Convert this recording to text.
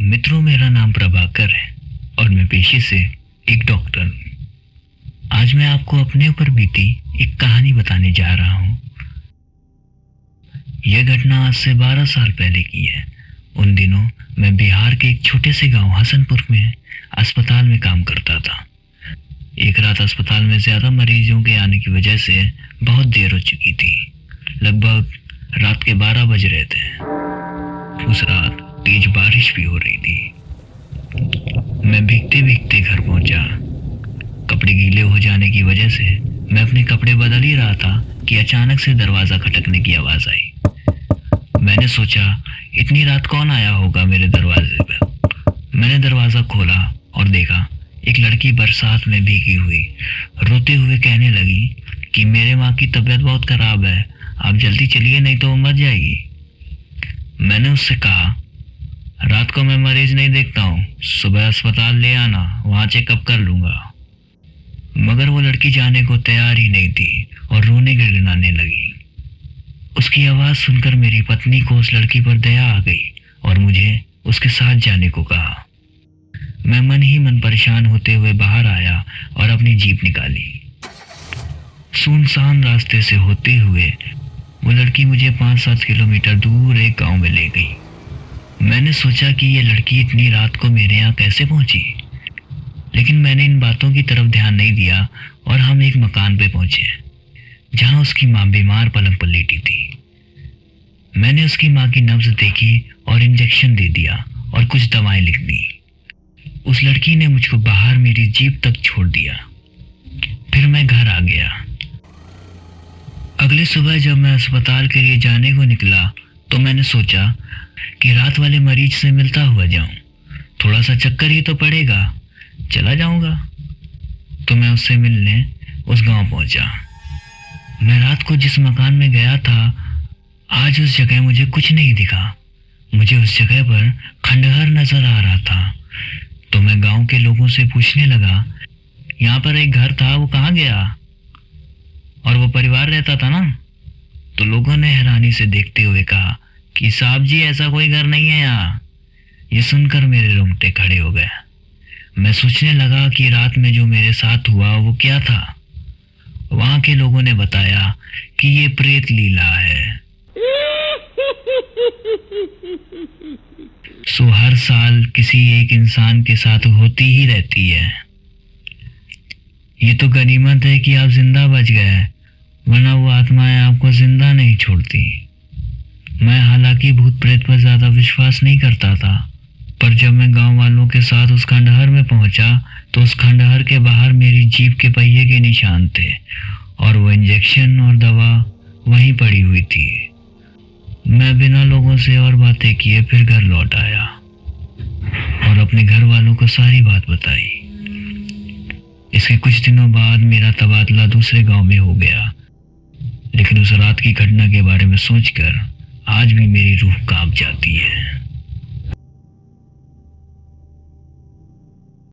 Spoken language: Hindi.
मित्रों, मेरा नाम प्रभाकर है और मैं पेशे से एक डॉक्टर हूँ। आज मैं आपको अपने ऊपर बीती एक कहानी बताने जा रहा हूँ। यह घटना आज से 12 साल पहले की है। उन दिनों मैं बिहार के एक छोटे से गांव हसनपुर में अस्पताल में काम करता था। एक रात अस्पताल में ज़्यादा मरीजों के आने की वजह से बहुत देर हो चुकी थी। लगभग रात के 12 बज रहे थे। उस रात तेज बारिश भी हो रही थी। मैं भीगते भीगते घर पहुंचा। कपड़े गीले हो जाने की वजह से मैं अपने कपड़े बदल ही रहा था कि अचानक से दरवाज़ा खटकने की आवाज़ आई। मैंने सोचा इतनी रात कौन आया होगा मेरे दरवाजे पर। मैंने दरवाज़ा खोला और देखा एक लड़की बरसात में भीगी हुई रोते हुए कहने लगी कि मेरे माँ की तबीयत बहुत ख़राब है, आप जल्दी चलिए नहीं तो वो मर जाएगी। मैंने उससे कहा, रात को मैं मरीज नहीं देखता हूँ, सुबह अस्पताल ले आना, वहाँ चेकअप कर लूँगा। मगर वो लड़की जाने को तैयार ही नहीं थी और रोने गिड़गिड़ाने लगी। उसकी आवाज़ सुनकर मेरी पत्नी को उस लड़की पर दया आ गई और मुझे उसके साथ जाने को कहा। मैं मन ही मन परेशान होते हुए बाहर आया और अपनी जीप निकाली। सुनसान रास्ते से होते हुए वो लड़की मुझे 5-7 किलोमीटर दूर एक गांव में ले गई। मैंने सोचा कि ये लड़की इतनी रात को मेरे यहाँ कैसे पहुंची, लेकिन मैंने इन बातों की तरफ ध्यान नहीं दिया और हम एक मकान पे पहुंचे जहां उसकी माँ बीमार पलंग पर लेटी थी। मैंने उसकी माँ की नब्ज देखी और इंजेक्शन दे दिया और कुछ दवाएं लिख दी। उस लड़की ने मुझको बाहर मेरी जीप तक छोड़ दिया। फिर मैं घर आ गया। अगली सुबह जब मैं अस्पताल के लिए जाने को निकला तो मैंने सोचा कि रात वाले मरीज से मिलता हुआ जाऊं, थोड़ा सा चक्कर ही तो पड़ेगा, चला जाऊंगा। तो मैं उससे मिलने उस गांव पहुंचा। मैं रात को जिस मकान में गया था, आज उस जगह मुझे कुछ नहीं दिखा। मुझे उस जगह पर खंडहर नजर आ रहा था। तो मैं गांव के लोगों से पूछने लगा, यहाँ पर एक घर था, वो कहाँ गया? और वो परिवार रहता था ना? तो लोगों ने हैरानी से देखते हुए कहा कि साहब जी, ऐसा कोई घर नहीं है यहाँ। ये सुनकर मेरे रोंगटे खड़े हो गए। मैं सोचने लगा कि रात में जो मेरे साथ हुआ वो क्या था। वहां के लोगों ने बताया कि ये प्रेत लीला है। सो हर साल किसी एक इंसान के साथ होती ही रहती है। ये तो गनीमत है कि आप जिंदा बच गए, वरना वो आत्माएं आपको जिंदा नहीं छोड़ती। मैं हालांकि भूत प्रेत पर ज्यादा विश्वास नहीं करता था, पर जब मैं गांव वालों के साथ उस खंडहर में पहुंचा तो उस खंडहर के बाहर मेरी जीप के पहिए के निशान थे और वो इंजेक्शन और दवा वहीं पड़ी हुई थी। मैं बिना लोगों से और बातें किए फिर घर लौट आया और अपने घर वालों को सारी बात बताई। इसके कुछ दिनों बाद मेरा तबादला दूसरे गांव में हो गया, लेकिन उस रात की घटना के बारे में सोचकर आज भी मेरी रूह कांप जाती है।